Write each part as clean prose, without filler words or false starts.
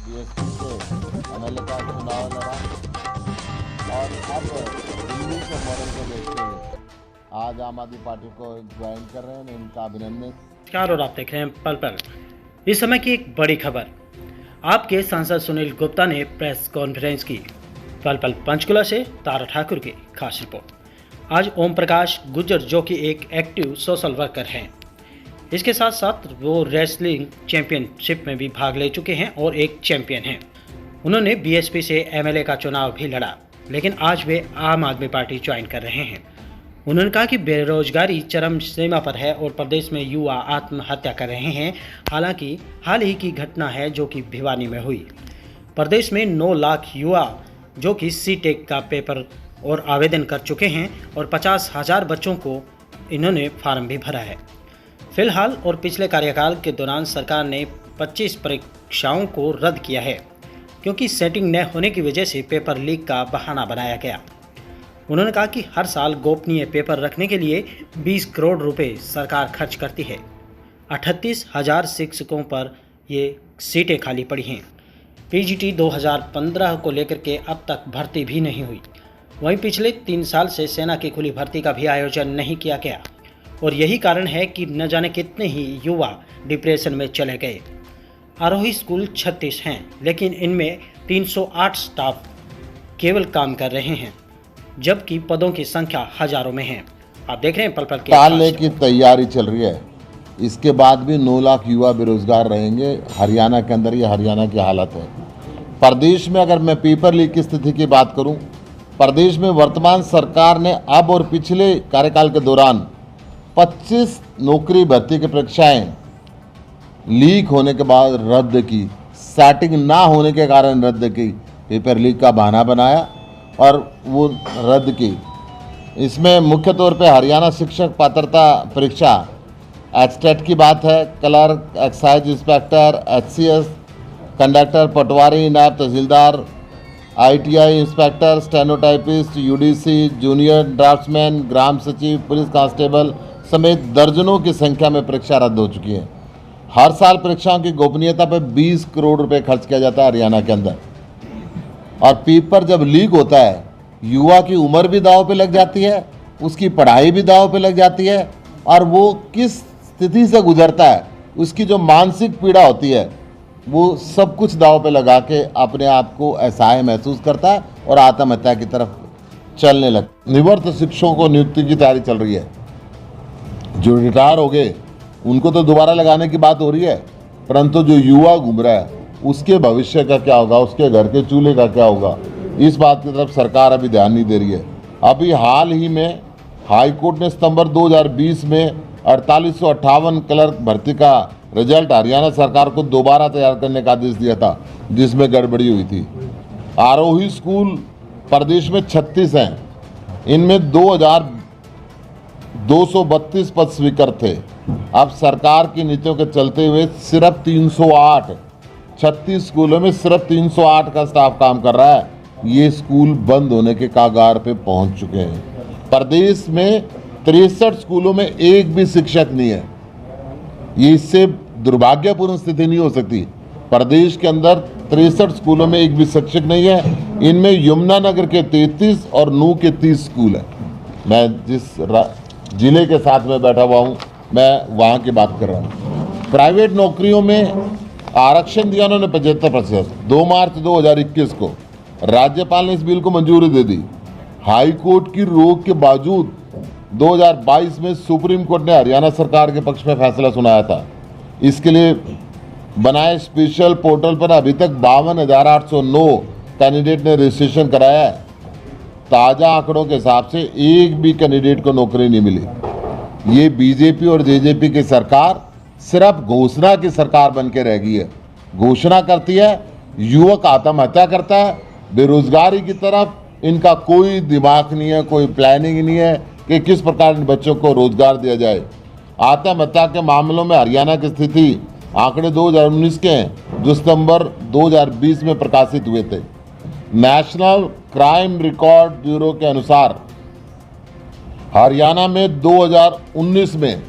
BSP से MLA का चुनाव लड़ा और अब दिल्ली के मॉडल को देखते हुए आज आम आदमी पार्टी को ज्वाइन कर रहे हैं। इनका अभिनंदन। नमस्कार और आप देख रहे हैं पल पल। इस समय की एक बड़ी खबर, आपके सांसद सुनील गुप्ता ने प्रेस कॉन्फ्रेंस की। पल पल पंचकुला से तारा ठाकुर की खास रिपोर्ट। आज ओम प्रकाश गुर्जर, जो कि एक एक्टिव सोशल वर्कर हैं, इसके साथ साथ वो रेसलिंग चैंपियनशिप में भी भाग ले चुके हैं और एक चैंपियन हैं। उन्होंने बीएसपी से एमएलए का चुनाव भी लड़ा, लेकिन आज वे आम आदमी पार्टी ज्वाइन कर रहे हैं। उन्होंने कहा कि बेरोजगारी चरम सीमा पर है और प्रदेश में युवा आत्महत्या कर रहे हैं। हालांकि हाल ही की घटना है जो कि भिवानी में हुई। प्रदेश में 9 लाख युवा जो कि सीटेक का पेपर और आवेदन कर चुके हैं और 50,000 बच्चों को इन्होंने फार्म भी भरा है। फिलहाल और पिछले कार्यकाल के दौरान सरकार ने 25 परीक्षाओं को रद्द किया है, क्योंकि सेटिंग न होने की वजह से पेपर लीक का बहाना बनाया गया। उन्होंने कहा कि हर साल गोपनीय पेपर रखने के लिए 20 करोड़ रुपए सरकार खर्च करती है। 38,000 शिक्षकों पर ये सीटें खाली पड़ी हैं। पीजीटी 2015 को लेकर के अब तक भर्ती भी नहीं हुई। वहीं पिछले 3 साल से सेना की खुली भर्ती का भी आयोजन नहीं किया गया और यही कारण है कि न जाने कितने ही युवा डिप्रेशन में चले गए। आरोही स्कूल 36 हैं, लेकिन इनमें 308 स्टाफ केवल काम कर रहे हैं, जबकि पदों की संख्या हजारों में है। आप देख रहे हैं पल पल के टालने की तैयारी चल रही है। इसके बाद भी 9 लाख युवा बेरोजगार रहेंगे। हरियाणा के अंदर ये हरियाणा की हालत है। प्रदेश में अगर मैं पेपर लीक की स्थिति की बात करूं, प्रदेश में वर्तमान सरकार ने अब और पिछले कार्यकाल के दौरान 25 नौकरी भर्ती की परीक्षाएं लीक होने के बाद रद्द की, सेटिंग ना होने के कारण रद्द की, पेपर लीक का बहाना बनाया और वो रद्द की। इसमें मुख्य तौर पे हरियाणा शिक्षक पात्रता परीक्षा एचटेट की बात है। Clerk, excise inspector, HCS, conductor, patwari, naib tehsildar, ITI inspector, stenotypist, UDC, junior draftsman, ग्राम सचिव, पुलिस कांस्टेबल समेत दर्जनों की संख्या में परीक्षा रद्द हो चुकी है। हर साल परीक्षाओं की गोपनीयता पर 20 करोड़ रुपए खर्च किया जाता है हरियाणा के अंदर। और पेपर जब लीक होता है, युवा की उम्र भी दांव पे लग जाती है, उसकी पढ़ाई भी दांव पे लग जाती है और वो किस स्थिति से गुजरता है, उसकी जो मानसिक पीड़ा होती है, वो सब कुछ दांव पे लगा के अपने आप को असहाय महसूस करता है और आत्महत्या की तरफ चलने लगता है। निवृत्त शिक्षकों को नियुक्ति की तैयारी चल रही है। जो रिटायर हो गए उनको तो दोबारा लगाने की बात हो रही है, परंतु जो युवा घूम रहा है उसके भविष्य का क्या होगा, उसके घर के चूल्हे का क्या होगा, इस बात की तरफ सरकार अभी ध्यान नहीं दे रही है। अभी हाल ही में हाई कोर्ट ने सितंबर 2020 में 4858 क्लर्क भर्ती का रिजल्ट हरियाणा सरकार को दोबारा तैयार करने का आदेश दिया था, जिसमें गड़बड़ी हुई थी। आरोही स्कूल प्रदेश में 36 हैं, इनमें 2232 पद स्वीकृत थे। अब सरकार की नीतियों के चलते हुए सिर्फ 308, 36 स्कूलों में सिर्फ 308 का स्टाफ काम कर रहा है। ये स्कूल बंद होने के कागार पे पहुंच चुके हैं। प्रदेश में 63 स्कूलों में एक भी शिक्षक नहीं है। ये इससे दुर्भाग्यपूर्ण स्थिति नहीं हो सकती। प्रदेश के अंदर 63 स्कूलों में एक भी शिक्षक नहीं है। इनमें यमुनानगर के 33 और नूह के 30 स्कूल हैं। मैं जिस जिले के साथ में बैठा हुआ हूँ, मैं वहाँ की बात कर रहा हूँ। प्राइवेट नौकरियों में आरक्षण दिया उन्होंने 75%। 2 मार्च 2021 को राज्यपाल ने इस बिल को मंजूरी दे दी। हाई कोर्ट की रोक के बावजूद 2022 में सुप्रीम कोर्ट ने हरियाणा सरकार के पक्ष में फैसला सुनाया था। इसके लिए बनाए स्पेशल पोर्टल पर अभी तक 52,809 कैंडिडेट ने रजिस्ट्रेशन कराया है। ताज़ा आंकड़ों के हिसाब से एक भी कैंडिडेट को नौकरी नहीं मिली। ये बीजेपी और जेजेपी की सरकार सिर्फ घोषणा की सरकार बन के रह गई है। घोषणा करती है, युवक आत्महत्या करता है। बेरोजगारी की तरफ इनका कोई दिमाग नहीं है, कोई प्लानिंग नहीं है कि किस प्रकार इन बच्चों को रोजगार दिया जाए। आत्महत्या के मामलों में हरियाणा की स्थिति आंकड़े 2019 के हैं, जो सितंबर 2020 में प्रकाशित हुए थे। नेशनल क्राइम रिकॉर्ड ब्यूरो के अनुसार हरियाणा में 2019 में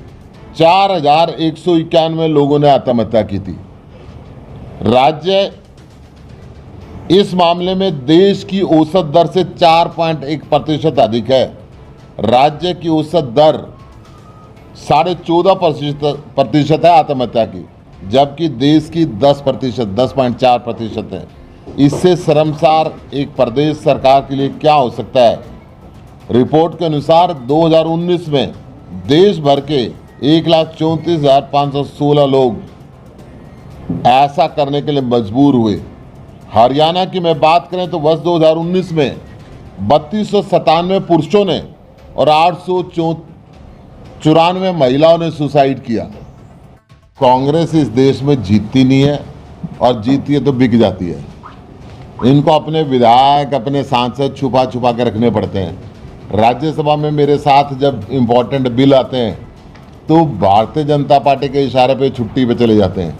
4,191 लोगों ने आत्महत्या की थी। राज्य इस मामले में देश की औसत दर से 4.1% अधिक है। राज्य की औसत दर 14.5% है आत्महत्या की, जबकि देश की 10.4% है। इससे शर्मसार एक प्रदेश सरकार के लिए क्या हो सकता है। रिपोर्ट के अनुसार 2019 में देश भर के 1,34,516 लोग ऐसा करने के लिए मजबूर हुए। हरियाणा की मैं बात करें तो वर्ष 2019 में 3297 पुरुषों ने और 894 महिलाओं ने सुसाइड किया। कांग्रेस इस देश में जीतती नहीं है, और जीतती है तो बिक जाती है। इनको अपने विधायक, अपने सांसद छुपा छुपा के रखने पड़ते हैं। राज्यसभा में मेरे साथ जब इम्पोर्टेंट बिल आते हैं तो भारतीय जनता पार्टी के इशारे पे छुट्टी पे चले जाते हैं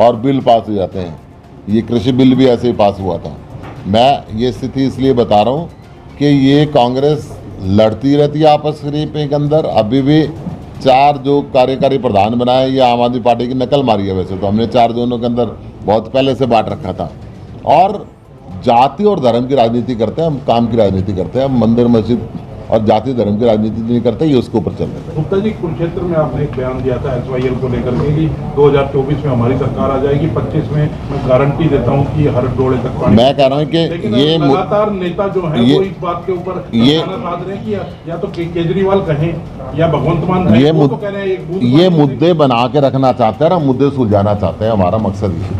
और बिल पास हो जाते हैं। ये कृषि बिल भी ऐसे ही पास हुआ था। मैं ये स्थिति इसलिए बता रहा हूँ कि ये कांग्रेस लड़ती रहती है आपस के अंदर। अभी भी 4 जो कार्यकारी प्रधान बनाए, ये आम आदमी पार्टी की नकल मारी है। वैसे तो हमने 4 जोनों के अंदर बहुत पहले से बांट रखा था, और जाति और धर्म की राजनीति करते हैं, हम काम की राजनीति करते हैं। हम मंदिर मस्जिद और जाति धर्म की राजनीति नहीं करते, ये उसके ऊपर चल रहे हैं। गुप्ता जी, कुरुक्षेत्र में आपने एक बयान दिया था SYL को लेकर के कि 2024 में हमारी सरकार आ जाएगी, 25 में मैं गारंटी देता हूँ कि हर डोले तक पानी। मैं कह रहा हूँ कि ये लगातार नेता जो है वो इस बात के ऊपर निशाना साध रहे हैं कि या तो केजरीवाल कहें या भगवंत मान कहें, वो तो कह रहे हैं ये मुद्दे बना के रखना चाहते हैं, हम मुद्दे सुलझाना चाहते हैं, हमारा मकसद ये है।